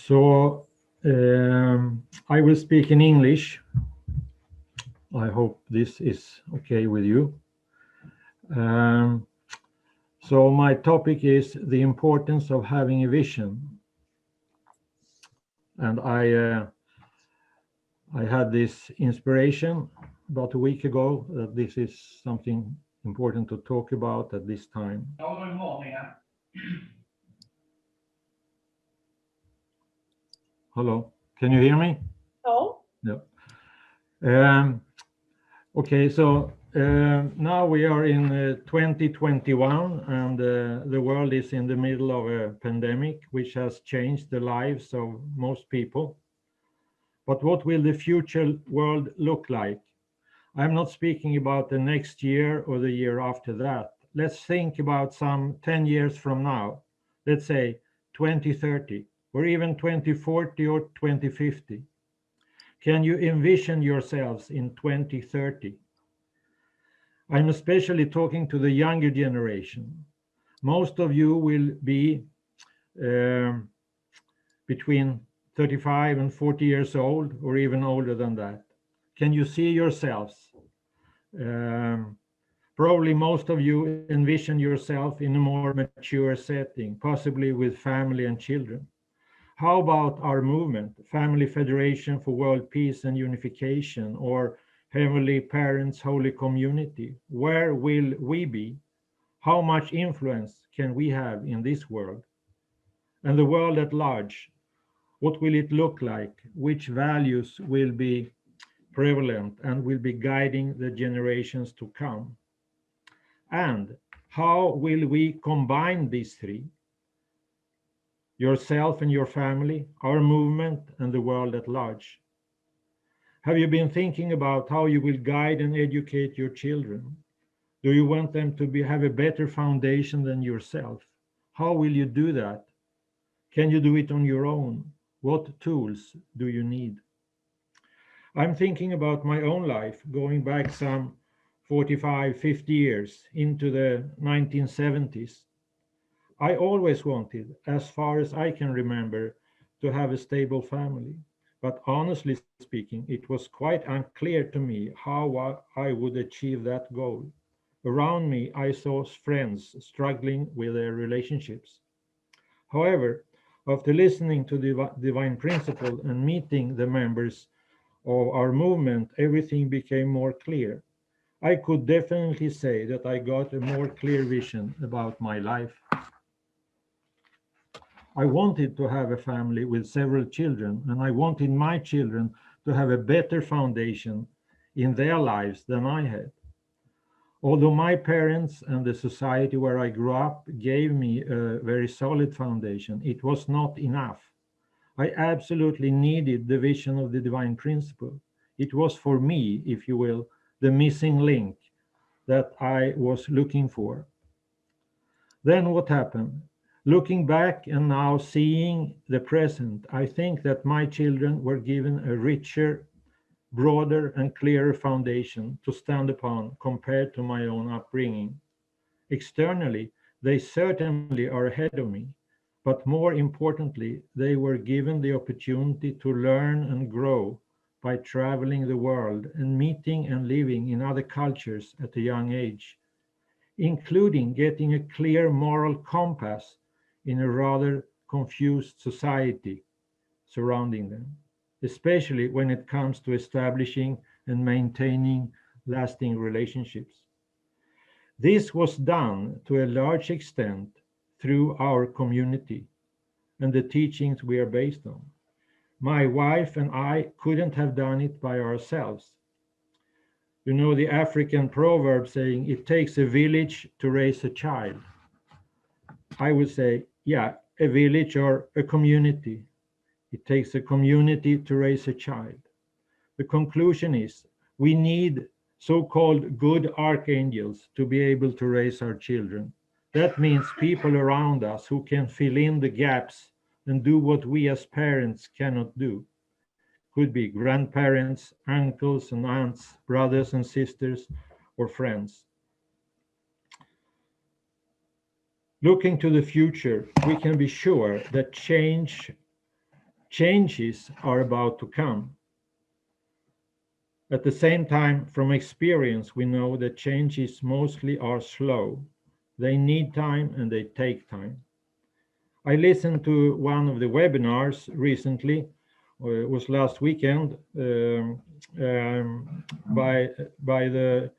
So I will speak in English. I hope this is okay with you. Um, so my topic is the importance of having a vision. And I had this inspiration about a week ago that this is something important to talk about at this time. Hello, can you hear me? Oh, No. Um, okay, so now we are in 2021, and the world is in the middle of a pandemic, which has changed the lives of most people. But what will the future world look like? I'm not speaking about the next year or the year after that. Let's think about some 10 years from now. Let's say 2030, or even 2040 or 2050. Can you envision yourselves in 2030? I'm especially talking to the younger generation. Most of you will be um, between 35 and 40 years old, or even older than that. Can you see yourselves? Um, Probably most of you envision yourself in a more mature setting, possibly with family and children. How about our movement, Family Federation for World Peace and Unification, or Heavenly Parents Holy Community? Where will we be? How much influence can we have in this world? And the world at large, what will it look like? Which values will be prevalent and will be guiding the generations to come? And how will we combine these three? Yourself and your family, our movement, and the world at large. Have you been thinking about how you will guide and educate your children? Do you want them to have a better foundation than yourself? How will you do that? Can you do it on your own? What tools do you need? I'm thinking about my own life, going back some 45, 50 years into the 1970s. I always wanted, as far as I can remember, to have a stable family. But honestly speaking, it was quite unclear to me how I would achieve that goal. Around me, I saw friends struggling with their relationships. However, after listening to the divine principle and meeting the members of our movement, everything became more clear. I could definitely say that I got a more clear vision about my life. I wanted to have a family with several children, and I wanted my children to have a better foundation in their lives than I had. Although my parents and the society where I grew up gave me a very solid foundation, it was not enough. I absolutely needed the vision of the divine principle. It was for me, if you will, the missing link that I was looking for. Then what happened? Looking back and now seeing the present, I think that my children were given a richer, broader, and clearer foundation to stand upon compared to my own upbringing. Externally, they certainly are ahead of me, but more importantly, they were given the opportunity to learn and grow by traveling the world and meeting and living in other cultures at a young age, including getting a clear moral compass in a rather confused society surrounding them, especially when it comes to establishing and maintaining lasting relationships. This was done to a large extent through our community and the teachings we are based on. My wife and I couldn't have done it by ourselves. You know the African proverb saying it takes a village to raise a child. I would say, yeah, a village or a community. It takes a community to raise a child. The conclusion is we need so-called good archangels to be able to raise our children. That means people around us who can fill in the gaps and do what we as parents cannot do. Could be grandparents, uncles and aunts, brothers and sisters, or friends. Looking to the future, we can be sure that change Changes are about to come. At the same time, from experience, we know that changes mostly are slow. They need time and they take time. I listened to one of the webinars recently, or it was last weekend, by the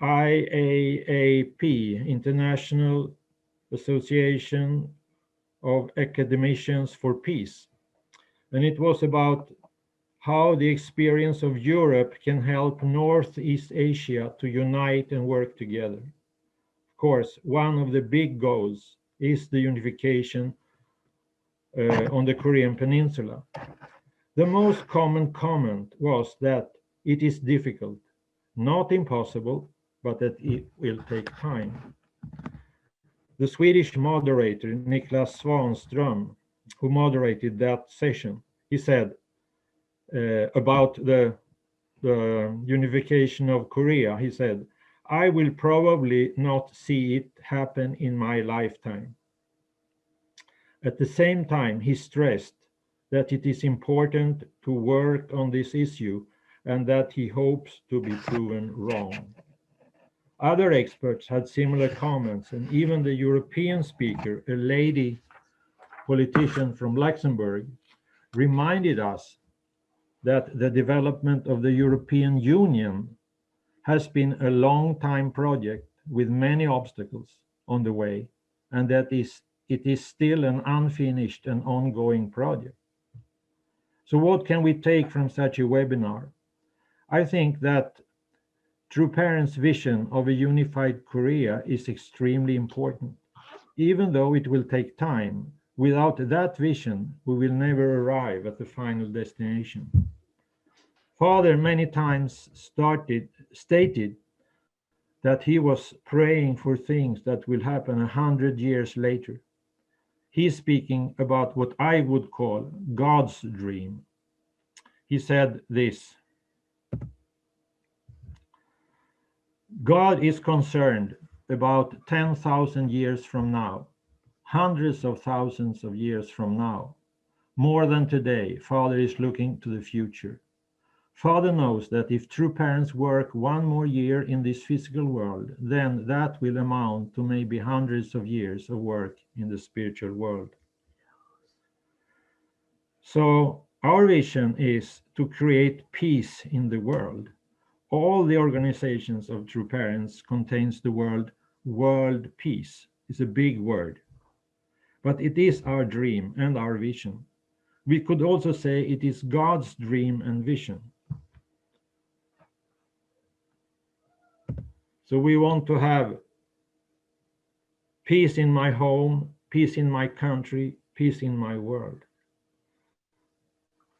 IAAP, International Association of Academicians for Peace. And it was about how the experience of Europe can help Northeast Asia to unite and work together. Of course, one of the big goals is the unification on the Korean Peninsula. The most common comment was that it is difficult, not impossible, but that it will take time. The Swedish moderator, Niklas Svanström, who moderated that session, he said about the unification of Korea, he said, I will probably not see it happen in my lifetime. At the same time, he stressed that it is important to work on this issue and that he hopes to be proven wrong. Other experts had similar comments, and even the European speaker, a lady politician from Luxembourg, reminded us that the development of the European Union has been a long time project with many obstacles on the way, and that it is still an unfinished and ongoing project. So what can we take from such a webinar? I think that True Parents' vision of a unified Korea is extremely important. Even though it will take time, without that vision, we will never arrive at the final destination. Father many times stated that he was praying for things that will happen 100 years later. He's speaking about what I would call God's dream. He said this: God is concerned about 10,000 years from now, hundreds of thousands of years from now. More than today, Father is looking to the future. Father knows that if true parents work one more year in this physical world, then that will amount to maybe hundreds of years of work in the spiritual world. So our vision is to create peace in the world. All the organizations of True Parents contains the word world peace. It's a big word, but it is our dream and our vision. We could also say it is God's dream and vision. So we want to have peace in my home, peace in my country, peace in my world.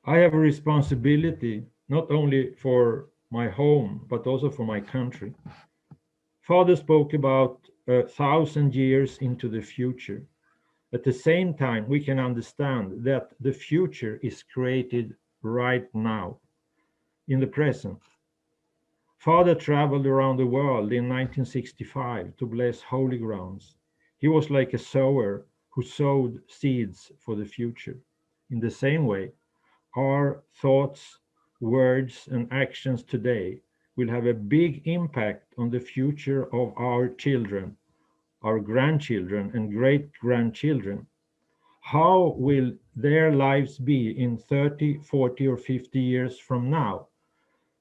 I have a responsibility not only for my home, but also for my country. Father spoke about 1,000 years into the future. At the same time, we can understand that the future is created right now, in the present. Father traveled around the world in 1965 to bless holy grounds. He was like a sower who sowed seeds for the future. In the same way, our thoughts, words, and actions today will have a big impact on the future of our children, our grandchildren, and great-grandchildren. How will their lives be in 30, 40, or 50 years from now?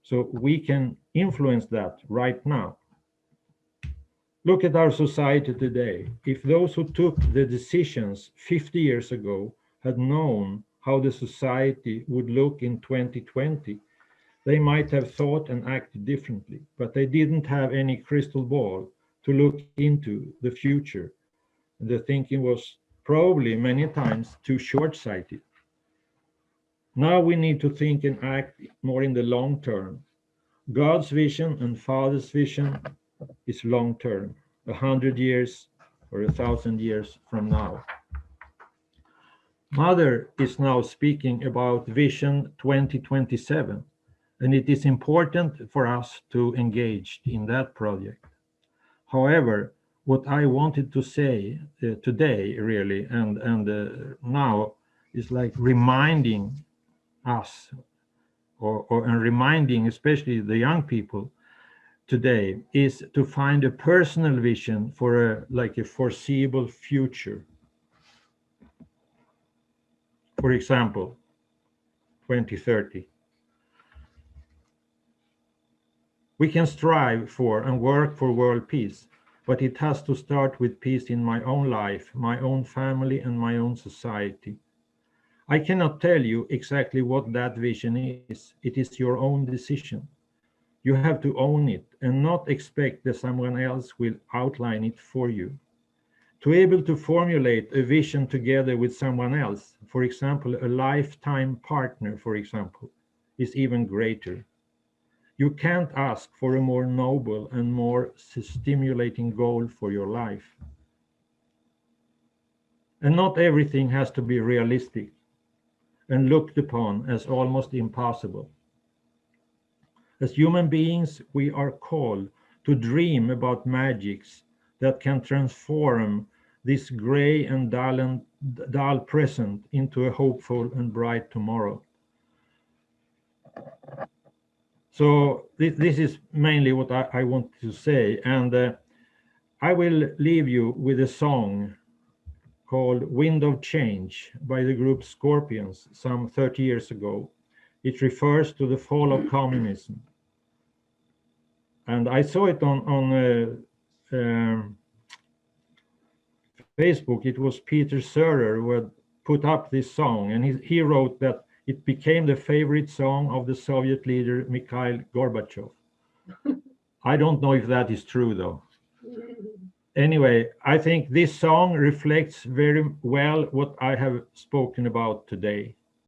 So we can influence that right now. Look at our society today. If those who took the decisions 50 years ago had known how the society would look in 2020, they might have thought and acted differently, but they didn't have any crystal ball to look into the future. The thinking was probably many times too short-sighted. Now we need to think and act more in the long term. God's vision and Father's vision is long term, 100 years or 1,000 years from now. Mother is now speaking about Vision 2027, and it is important for us to engage in that project. However, what I wanted to say today, really, and now, is like reminding us, and reminding especially the young people today, is to find a personal vision for a foreseeable future. For example, 2030. We can strive for and work for world peace, but it has to start with peace in my own life, my own family, and my own society. I cannot tell you exactly what that vision is. It is your own decision. You have to own it and not expect that someone else will outline it for you. To be able to formulate a vision together with someone else, for example, a lifetime partner, for example, is even greater. You can't ask for a more noble and more stimulating goal for your life. And not everything has to be realistic and looked upon as almost impossible. As human beings, we are called to dream about magics that can transform this gray and dull present into a hopeful and bright tomorrow. So this is mainly what I want to say, and I will leave you with a song called Wind of Change by the group Scorpions some 30 years ago. It refers to the fall of communism. And I saw it on Facebook. It was Peter Sörer who had put up this song, and he wrote that it became the favorite song of the Soviet leader Mikhail Gorbachev. I don't know if that is true, though. Anyway, I think this song reflects very well what I have spoken about today.